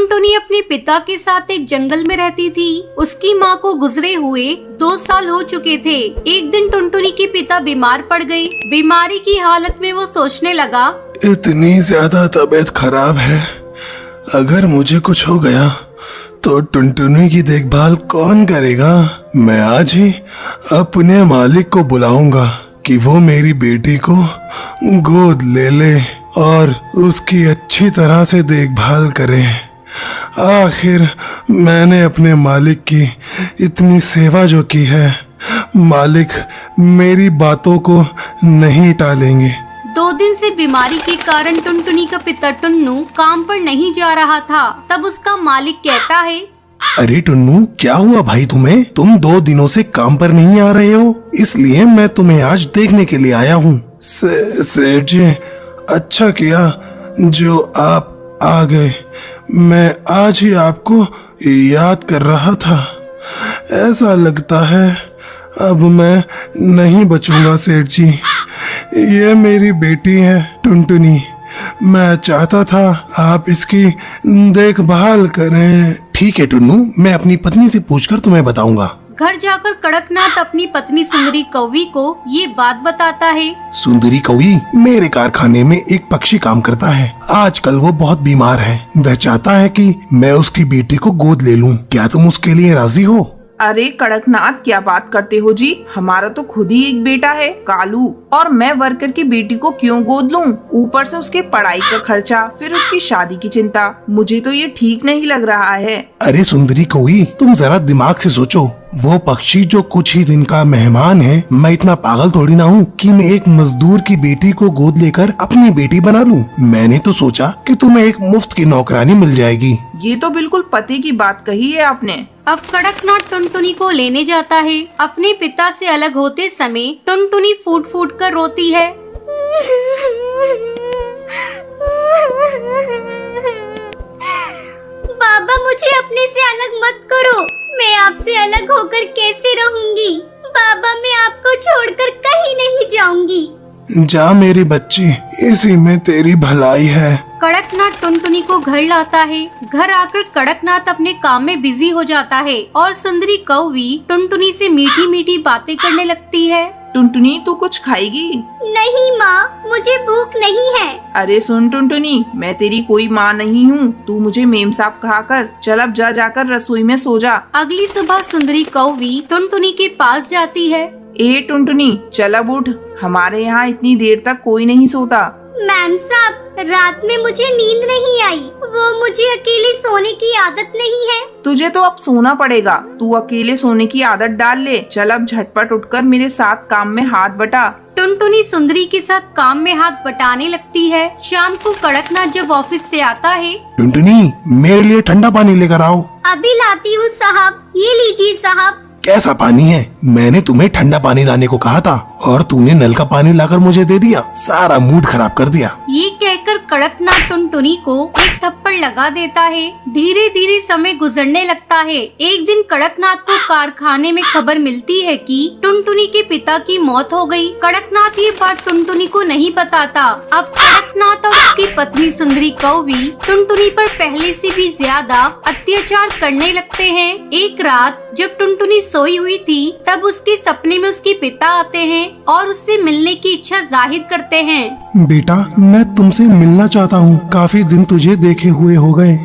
टुनटुनी अपने पिता के साथ एक जंगल में रहती थी। उसकी माँ को गुजरे हुए 2 साल हो चुके थे। एक दिन टुनटुनी के पिता बीमार पड़ गए। बीमारी की हालत में वो सोचने लगा, इतनी ज्यादा तबीयत खराब है, अगर मुझे कुछ हो गया तो टुनटुनी की देखभाल कौन करेगा। मैं आज ही अपने मालिक को बुलाऊंगा कि वो मेरी बेटी को गोद ले ले और उसकी अच्छी तरह से देखभाल करे। आखिर मैंने अपने मालिक की इतनी सेवा जो की है, मालिक मेरी बातों को नहीं टालेंगे। 2 दिन से बीमारी के कारण टुनटुनी का पिता टुन्नू काम पर नहीं जा रहा था। तब उसका मालिक कहता है, अरे टुन्नू, क्या हुआ भाई तुम्हें? तुम 2 दिनों से काम पर नहीं आ रहे हो, इसलिए मैं तुम्हें आज देखने के लिए आया हूँ। सेठ जी, अच्छा किया जो आप आ गए। मैं आज ही आपको याद कर रहा था। ऐसा लगता है अब मैं नहीं बचूंगा सेठ जी। ये मेरी बेटी है टुनटुनी। मैं चाहता था आप इसकी देखभाल करें। ठीक है टुन्नू, मैं अपनी पत्नी से पूछकर तुम्हें बताऊंगा। घर जाकर कड़कनाथ अपनी पत्नी सुंदरी कौवी को ये बात बताता है। सुंदरी कौवी, मेरे कारखाने में एक पक्षी काम करता है। आजकल वो बहुत बीमार है। वह चाहता है कि मैं उसकी बेटी को गोद ले लूं। क्या तुम उसके लिए राजी हो? अरे कड़कनाथ, क्या बात करते हो जी? हमारा तो खुद ही एक बेटा है कालू, और मैं वर्कर की बेटी को क्यों गोद लूं? ऊपर से उसके पढ़ाई का खर्चा, फिर उसकी शादी की चिंता। मुझे तो ये ठीक नहीं लग रहा है। अरे सुंदरी कौवी, तुम जरा दिमाग से सोचो। वो पक्षी जो कुछ ही दिन का मेहमान है, मैं इतना पागल थोड़ी ना हूँ कि मैं एक मजदूर की बेटी को गोद लेकर अपनी बेटी बना लूं। मैंने तो सोचा कि तुम्हें एक मुफ्त की नौकरानी मिल जाएगी। ये तो बिल्कुल पते की बात कही है आपने। अब कड़कनाथ टुनटुनी को लेने जाता है। अपने पिता से अलग होते समय टुनटुनी फूट फूट कर रोती है। बाबा, मुझे अपने से अलग मत करो। मैं आपसे अलग होकर कैसे रहूंगी? बाबा, मैं आपको छोड़कर कहीं नहीं जाऊंगी। जा मेरी बच्ची, इसी में तेरी भलाई है। कड़कनाथ टुनटुनी को घर लाता है। घर आकर कड़कनाथ अपने काम में बिजी हो जाता है और सुंदरी कौवी टुनटुनी से मीठी मीठी बातें करने लगती है। टुनटुनी, तू कुछ खाएगी? नहीं माँ, मुझे भूख नहीं है। अरे सुन टुनटुनी, मैं तेरी कोई माँ नहीं हूँ। तू मुझे मेम साहब कहा कर। चल अब जा जाकर रसोई में सो जा। अगली सुबह सुंदरी कौवी टुनटुनी के पास जाती है। ए टुनटुनी, चल अब उठ। हमारे यहाँ इतनी देर तक कोई नहीं सोता। मैम साहब, रात में मुझे नींद नहीं आई। वो मुझे अकेले सोने की आदत नहीं है। तुझे तो अब सोना पड़ेगा। तू अकेले सोने की आदत डाल ले। चल अब झटपट उठकर मेरे साथ काम में हाथ बटा। टुनटुनी सुंदरी के साथ काम में हाथ बटाने लगती है। शाम को कड़कनाथ जब ऑफिस से आता है, टुनटुनी, मेरे लिए ठंडा पानी लेकर आओ। अभी लाती हूँ साहब। ये लीजिए साहब। कैसा पानी है? मैंने तुम्हें ठंडा पानी लाने को कहा था और तूने नल का पानी लाकर मुझे दे दिया। सारा मूड खराब कर दिया। ये कहकर कड़कनाथ टुनटुनी को एक थप्पड़ लगा देता है। धीरे धीरे समय गुजरने लगता है। एक दिन कड़कनाथ को कारखाने में खबर मिलती है कि टुनटुनी के पिता की मौत हो गई। कड़कनाथ ये बात टुनटुनी को नहीं बताता। अब कड़कनाथ और उसकी पत्नी सुंदरी कौवी टुनटुनी पर पहले से भी ज्यादा अत्याचार करने लगते हैं। एक रात जब टुनटुनी सोई हुई थी, तब उसके सपने में उसके पिता आते हैं और उससे मिलने की इच्छा जाहिर करते हैं। बेटा, मैं तुमसे मिलना चाहता हूँ। काफी दिन तुझे देखे हुए हो गए।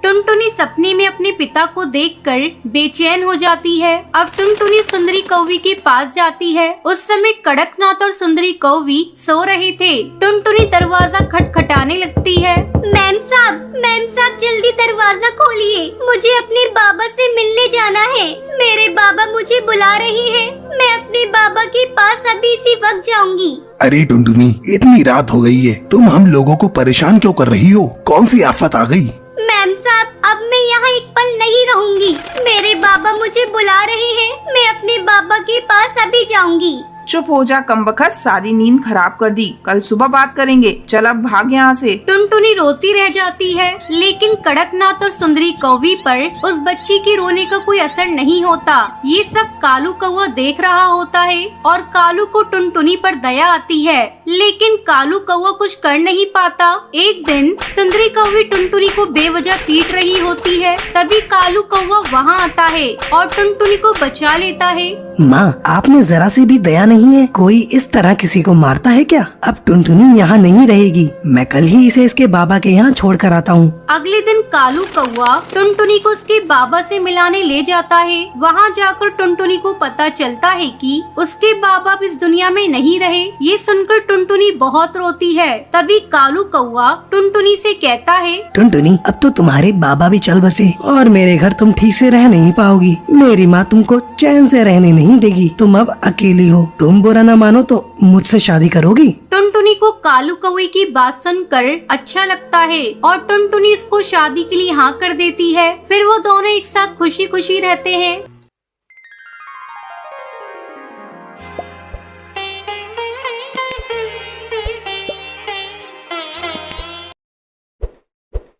टुनटुनी सपने में अपने पिता को देखकर बेचैन हो जाती है। अब टुनटुनी सुंदरी कौवी के पास जाती है। उस समय कड़कनाथ और सुंदरी कौवी सो रहे थे। टुनटुनी दरवाजा खटखटाने लगती है। मैम साहब जल्दी दरवाजा खोलिए। मुझे अपने बाबा से मिलने जाना है। मेरे बाबा मुझे बुला रहे हैं। मैं अपने बाबा के पास अभी इसी वक्त जाऊंगी। अरे टुनटुनी, इतनी रात हो गई है, तुम हम लोगों को परेशान क्यों कर रही हो? कौन सी आफत आ गई? मैम साहब, अब मैं यहाँ एक पल नहीं रहूंगी। मेरे बाबा मुझे बुला रहे हैं। मैं अपने बाबा के पास अभी जाऊंगी। चुप हो जा कमबख्त, सारी नींद खराब कर दी। कल सुबह बात करेंगे, चल अब भाग यहाँ से। टुनटुनी रोती रह जाती है, लेकिन कड़कनाथ और सुंदरी कौवी पर उस बच्ची के रोने का कोई असर नहीं होता। ये सब कालू कौवा देख रहा होता है और कालू को टुनटुनी पर दया आती है, लेकिन कालू कौवा कुछ कर नहीं पाता। एक दिन सुंदरी कौवी टुनटुनी को बेवजह पीट रही होती है, तभी कालू कौवा वहाँ आता है और टुनटुनी को बचा लेता है। माँ, आप में जरा सी भी दया नहीं है? कोई इस तरह किसी को मारता है क्या? अब टुनटुनी यहाँ नहीं रहेगी, मैं कल ही इसे इसके बाबा के यहाँ छोड़ कर आता हूँ। अगले दिन कालू कौवा टुनटुनी को उसके बाबा से मिलाने ले जाता है। वहाँ जाकर टुनटुनी को पता चलता है कि उसके बाबा अब इस दुनिया में नहीं रहे। ये सुनकर टुनटुनी बहुत रोती है। तभी कालू कौवा टुनटुनी से कहता है, टुनटुनी, अब तो तुम्हारे बाबा भी चल बसे और मेरे घर तुम ठीक से रह नहीं पाओगी। मेरी माँ तुमको चैन से रहने नहीं देगी। तुम अब अकेली हो। तुम बुरा न मानो तो मुझसे शादी करोगी? टुनटुनी को कालू कौवे की बात सुनकर अच्छा लगता है और टुनटुनी इसको शादी के लिए हाँ कर देती है। फिर वो दोनों एक साथ खुशी खुशी रहते हैं।